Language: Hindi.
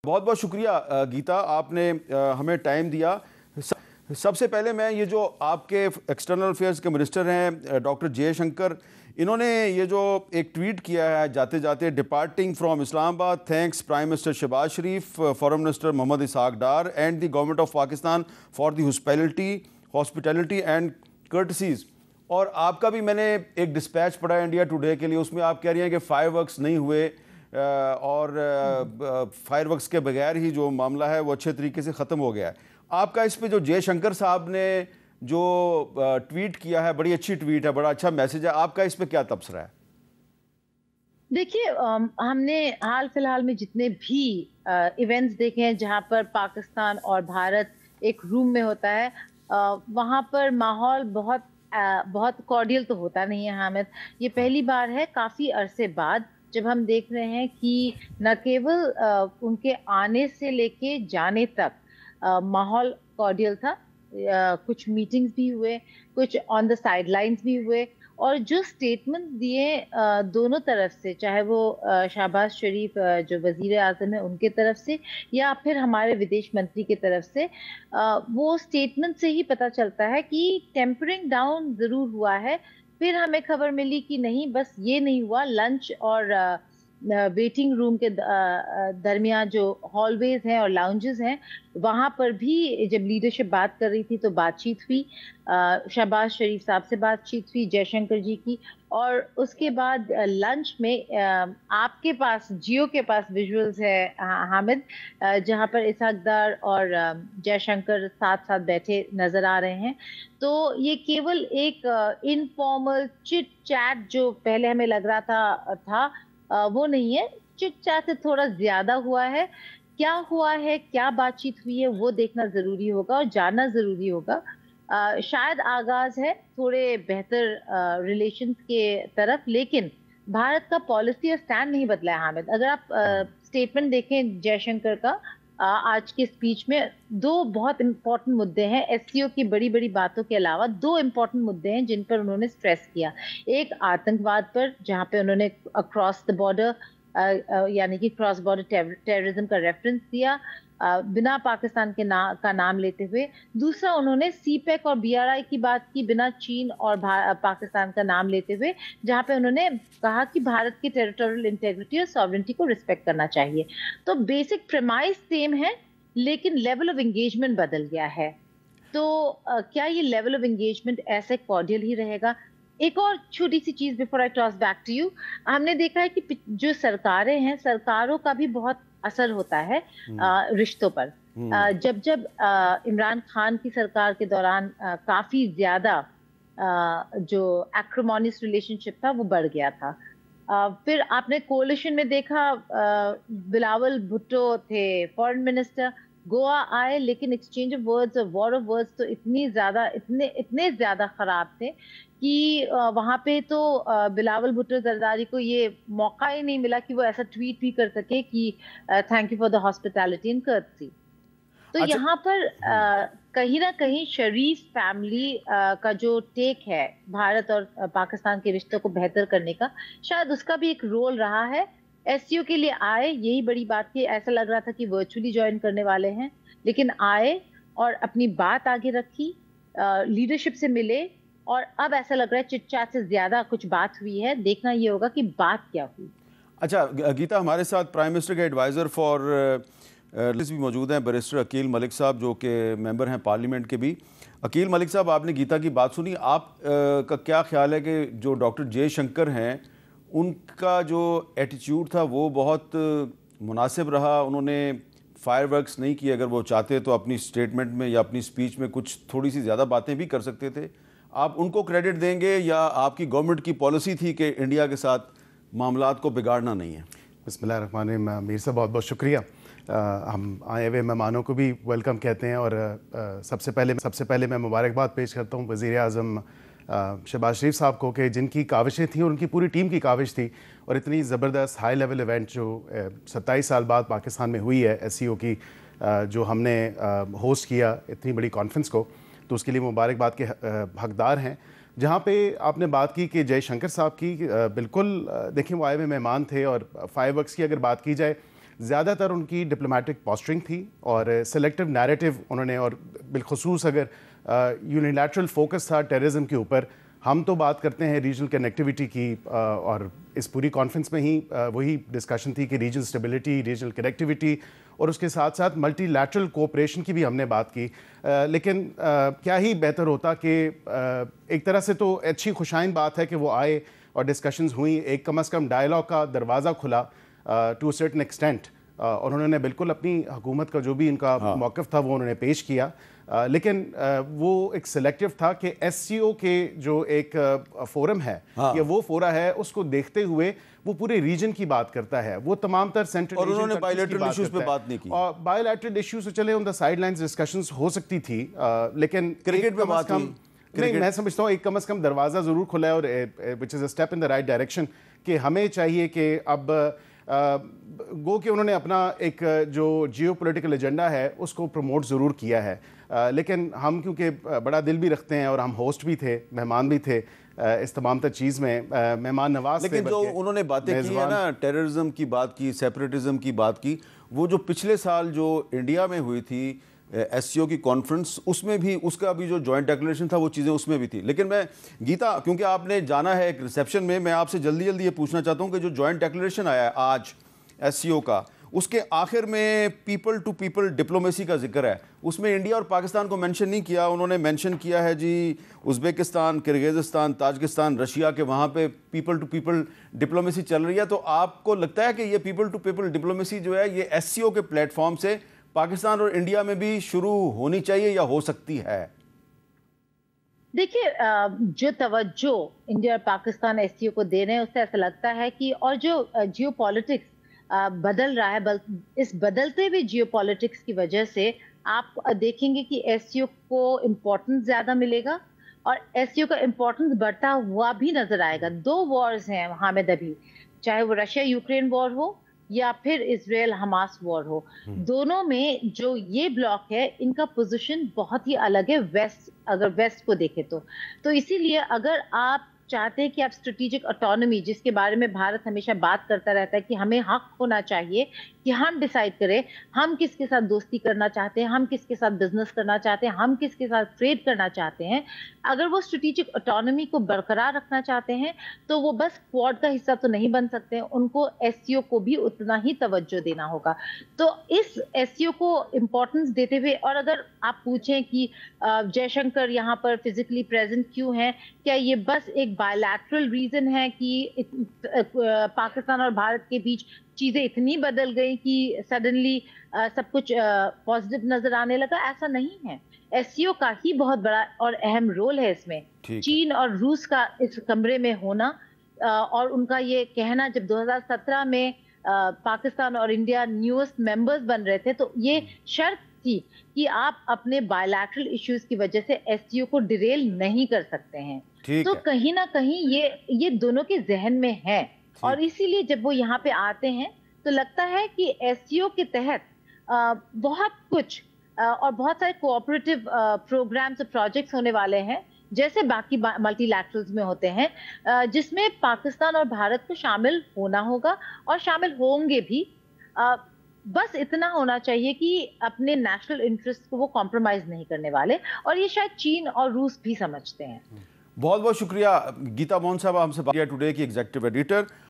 बहुत बहुत शुक्रिया गीता, आपने हमें टाइम दिया। सबसे पहले मैं ये जो आपके एक्सटर्नल अफेयर्स के मिनिस्टर हैं डॉक्टर जयशंकर, इन्होंने ये जो एक ट्वीट किया है जाते जाते, departing from Islamabad, thanks prime minister Shahbaz Sharif, foreign minister Mohammad Ishaq Dar and the government of Pakistan for the hospitality and courtesies. और आपका भी मैंने एक डिस्पैच पढ़ा है इंडिया टुडे के लिए, उसमें आप कह रही हैं कि फायरवर्क्स नहीं हुए और फायरवर्क्स के बगैर ही जो मामला है वो अच्छे तरीके से ख़त्म हो गया है। आपका इस पे जो जयशंकर साहब ने जो ट्वीट किया है, बड़ी अच्छी ट्वीट है, बड़ा अच्छा मैसेज है, आपका इस पे क्या तबसरा है? देखिए, हमने हाल फिलहाल में जितने भी इवेंट्स देखे हैं जहां पर पाकिस्तान और भारत एक रूम में होता है, वहां पर माहौल बहुत कॉर्डियल तो होता नहीं है हामिद। ये पहली बार है काफी अरसे बाद जब हम देख रहे हैं कि न केवल उनके आने से लेके जाने तक माहौल कॉर्डियल था। कुछ मीटिंग्स भी हुए, कुछ ऑन द साइडलाइंस भी हुए, और जो स्टेटमेंट दिए दोनों तरफ से, चाहे वो शहबाज शरीफ जो वजीर आजम है उनके तरफ से, या फिर हमारे विदेश मंत्री की तरफ से, वो स्टेटमेंट से ही पता चलता है कि टेम्परिंग डाउन जरूर हुआ है। फिर हमें खबर मिली कि नहीं, बस ये नहीं हुआ, लंच और वेटिंग रूम के दरमियान जो हॉलवेज हैं और लाउंजेस हैं, वहां पर भी जब लीडरशिप बात कर रही थी तो बातचीत हुई। शहबाज शरीफ साहब से बातचीत हुई, जयशंकर जी की। और उसके बाद लंच में आपके पास, जियो के पास विजुअल्स है हामिद, जहां पर इसहाक डार और जयशंकर साथ साथ बैठे नजर आ रहे हैं। तो ये केवल एक इनफॉर्मल चिट चैट जो पहले हमें लग रहा था वो नहीं है। चिट चैट से थोड़ा ज्यादा हुआ है। क्या हुआ है, क्या बातचीत हुई है, वो देखना जरूरी होगा और जानना जरूरी होगा। शायद आगाज है थोड़े बेहतर रिलेशंस के तरफ, लेकिन भारत का पॉलिसी और स्टैंड नहीं बदला है हामिद। अगर आप स्टेटमेंट देखें जयशंकर का आज के स्पीच में, दो बहुत इंपॉर्टेंट मुद्दे हैं। एससीओ की बड़ी बड़ी बातों के अलावा दो इंपॉर्टेंट मुद्दे हैं जिन पर उन्होंने स्ट्रेस किया। एक आतंकवाद पर, जहां पे उन्होंने अक्रॉस द बॉर्डर यानी कि क्रॉस बॉर्डर टेररिज्म का रेफरेंस दिया बिना पाकिस्तान के का नाम लेते हुए। दूसरा, उन्होंने सीपेक और बीआरआई की बात की बिना चीन और पाकिस्तान का नाम लेते हुए, जहां पे उन्होंने कहा कि भारत की टेरिटोरियल इंटेग्रिटी और सॉवरेंटी को रिस्पेक्ट करना चाहिए। तो बेसिक प्रेमाइस सेम है, लेकिन लेवल ऑफ एंगेजमेंट बदल गया है। तो क्या ये लेवल ऑफ एंगेजमेंट ऐसे कॉर्डियल ही रहेगा? एक और छोटी सी चीज before I toss back to you, हमने देखा है कि जो सरकारें हैं, सरकारों का भी बहुत असर होता है रिश्तों पर। जब जब इमरान खान की सरकार के दौरान काफी ज्यादा जो एक्रोमोनियस रिलेशनशिप था वो बढ़ गया था। फिर आपने कोalition में देखा, बिलावल भुट्टो थे फॉरेन मिनिस्टर, गोवा आए, लेकिन एक्सचेंज ऑफ वर्ड्स और वॉर ऑफ वर्ड्स तो इतने ज्यादा खराब थे कि वहां पे तो बिलावल भुट्टो जरदारी को ये मौका ही नहीं मिला कि वो ऐसा ट्वीट भी कर सके कि thank you for the hospitality and courtesy. तो अच्छा। यहाँ पर कहीं ना कहीं शरीफ फैमिली का जो टेक है भारत और पाकिस्तान के रिश्तों को बेहतर करने का, शायद उसका भी एक रोल रहा है। एससीओ के लिए आए, यही बड़ी बात थी। ऐसा लग रहा था कि वर्चुअली ज्वाइन करने वाले हैं, लेकिन आए और अपनी बात आगे रखी, लीडरशिप से मिले, और अब ऐसा लग रहा है चिट चैट से ज्यादा कुछ बात हुई है। देखना ये होगा कि बात क्या हुई। अच्छा गीता, हमारे साथ प्राइम मिनिस्टर के एडवाइज़र फॉर भी मौजूद हैं, बैरिस्टर अकील मलिक साहब, जो कि मेंबर हैं पार्लियामेंट के भी। अकील मलिक साहब, आपने गीता की बात सुनी, आप का क्या ख्याल है कि जो डॉक्टर जयशंकर हैं उनका जो एटीट्यूड था वो बहुत मुनासिब रहा? उन्होंने फायरवर्क्स नहीं किए, अगर वो चाहते तो अपनी स्टेटमेंट में या अपनी स्पीच में कुछ थोड़ी सी ज़्यादा बातें भी कर सकते थे। आप उनको क्रेडिट देंगे या आपकी गवर्नमेंट की पॉलिसी थी कि इंडिया के साथ मामलात को बिगाड़ना नहीं है? बिस्मिल्लाहिर्रहमानिर्रहीम। मीर साहब बहुत बहुत शुक्रिया। हम आए हुए मेहमानों को भी वेलकम कहते हैं, और सबसे पहले मैं मुबारकबाद पेश करता हूँ वज़ीर आज़म शहबाज शरीफ साहब को, कि जिनकी काविशें थी और उनकी पूरी टीम की काविश थी, और इतनी ज़बरदस्त हाई लेवल इवेंट जो 27 साल बाद पाकिस्तान में हुई है एससीओ की, जो हमने होस्ट किया इतनी बड़ी कॉन्फ्रेंस को, तो उसके लिए मुबारकबाद के हकदार हैं। जहाँ पे आपने बात की कि जयशंकर साहब की, बिल्कुल देखिए वो आए हुए मेहमान थे, और फायरवर्क्स की अगर बात की जाए ज़्यादातर उनकी डिप्लोमेटिक पोस्टरिंग थी और सेलेक्टिव नैरेटिव उन्होंने, और बिलखसूस अगर यूनिलैटरल फोकस था टेररिज्म के ऊपर। हम तो बात करते हैं रीजनल कनेक्टिविटी की, और इस पूरी कॉन्फ्रेंस में ही वही डिस्कशन थी कि रीजनल स्टेबिलिटी, रीजनल कनेक्टिविटी और उसके साथ साथ मल्टीलैटरल कोऑपरेशन की भी हमने बात की। लेकिन क्या ही बेहतर होता कि एक तरह से तो अच्छी खुशाइन बात है कि वो आए और डिस्कशंस हुई, एक कम से कम डायलॉग का दरवाज़ा खुला टू अ सर्टेन एक्सटेंट, और उन्होंने बिल्कुल अपनी हुकूमत का जो भी इनका मौक़िफ़ था वो उन्होंने पेश किया। लेकिन वो एक सिलेक्टिव था कि SCO के जो एक फोरम है या वो फोरा है, उसको देखते हुए वो पूरे रीजन की बात करता है, वो तमाम तर सेंट्रल, और उन्होंने बायलैटरल इश्यूज पे बात नहीं की। और बायलैटरल इश्यूज तो चले ऑन द साइडलाइंस डिस्कशंस हो सकती थी, लेकिन क्रिकेट पे बात की नहीं, मैं समझता हूँ एक कम से कम दरवाज़ा ज़रूर खुला है, और which is a step in the right direction कि हमें चाहिए कि अब गो कि उन्होंने अपना एक जो जियोपॉलिटिकल एजेंडा है उसको प्रमोट ज़रूर किया है। लेकिन हम क्योंकि बड़ा दिल भी रखते हैं और हम होस्ट भी थे, मेहमान भी थे इस तमाम तर चीज़ में, मेहमान नवाज। लेकिन जो उन्होंने बातें की है ना, टेररिज्म की बात की, सेपरेटिज्म की बात की, वो जो पिछले साल जो इंडिया में हुई थी SCO की कॉन्फ्रेंस, उसमें भी उसका भी जो जॉइंट डिक्लेरेशन था वो चीज़ें उसमें भी थी। लेकिन मैं गीता, क्योंकि आपने जाना है एक रिसेप्शन में, मैं आपसे जल्दी जल्दी ये पूछना चाहता हूँ कि जो जॉइंट डिक्लेरेशन आया है आज SCO का, उसके आखिर में पीपल टू पीपल डिप्लोमेसी का जिक्र है। उसमें इंडिया और पाकिस्तान को मेंशन नहीं किया, उन्होंने मेंशन किया है जी उज़्बेकिस्तान, किर्गिज़स्तान, ताजिकिस्तान, रशिया के वहाँ पे पीपल टू पीपल डिप्लोमेसी चल रही है। तो आपको लगता है कि ये पीपल टू पीपल डिप्लोमेसी जो है ये SCO के प्लेटफॉर्म से पाकिस्तान और इंडिया में भी शुरू होनी चाहिए या हो सकती है? देखिए, जो तवज्जो इंडिया और पाकिस्तान SCO को दे रहे हैं, उससे ऐसा लगता है कि, और जो जियोपॉलिटिक्स बदल रहा है, इस बदलते हुए जियोपॉलिटिक्स की वजह से आप देखेंगे कि SCO को इम्पोर्टेंस ज्यादा मिलेगा और SCO का इम्पोर्टेंस बढ़ता हुआ भी नजर आएगा। 2 वॉर्स हैं हामिद अभी, चाहे वो रशिया यूक्रेन वॉर हो या फिर इजराइल हमास वॉर हो, दोनों में जो ये ब्लॉक है इनका पोजीशन बहुत ही अलग है वेस्ट, अगर वेस्ट को देखें तो इसीलिए अगर आप चाहते हैं कि आप स्ट्रेटेजिक ऑटोनॉमी, जिसके बारे में भारत हमेशा बात करता रहता है कि हमें हक होना चाहिए कि हम डिसाइड करें हम किसके साथ दोस्ती करना चाहते हैं, हम किसके साथ बिजनेस करना चाहते हैं, हम किसके साथ ट्रेड करना चाहते हैं, अगर वो स्ट्रेटेजिक ऑटोनॉमी को बरकरार रखना चाहते हैं तो वो बस क्वाड का हिस्सा तो नहीं बन सकते, उनको SCO को भी उतना ही तवज्जो देना होगा। तो इस SCO को इम्पोर्टेंस देते हुए, और अगर आप पूछें कि जयशंकर यहाँ पर फिजिकली प्रेजेंट क्यों हैं, क्या ये बस एक बायलैटरल रीजन है कि पाकिस्तान और भारत के बीच चीजें इतनी बदल गई कि सडनली सब कुछ पॉजिटिव नजर आने लगा? ऐसा नहीं है। SCO का ही बहुत बड़ा और अहम रोल है इसमें। चीन और रूस का इस कमरे में होना, और उनका ये कहना, जब 2017 में पाकिस्तान और इंडिया न्यूएस्ट मेंबर्स बन रहे थे तो ये शर्त थी कि आप अपने बायलैटरल इश्यूज की वजह से SCO को डिरेल नहीं कर सकते हैं। तो कहीं ना कहीं ये दोनों के जहन में है, और इसीलिए जब वो यहाँ पे आते हैं तो लगता है कि SCO के तहत बहुत कुछ और बहुत सारे कोऑपरेटिव प्रोग्राम्स और प्रोजेक्ट्स होने वाले हैं, जैसे बाकी मल्टीलैटरल्स में होते हैं, जिसमें पाकिस्तान और भारत को शामिल होना होगा और शामिल होंगे भी। बस इतना होना चाहिए कि अपने नेशनल इंटरेस्ट को वो कॉम्प्रोमाइज नहीं करने वाले, और ये शायद चीन और रूस भी समझते हैं। बहुत बहुत शुक्रिया गीता मोहन साहब, हमसे बात किया टुडे की एग्जीक्यूटिव एडिटर।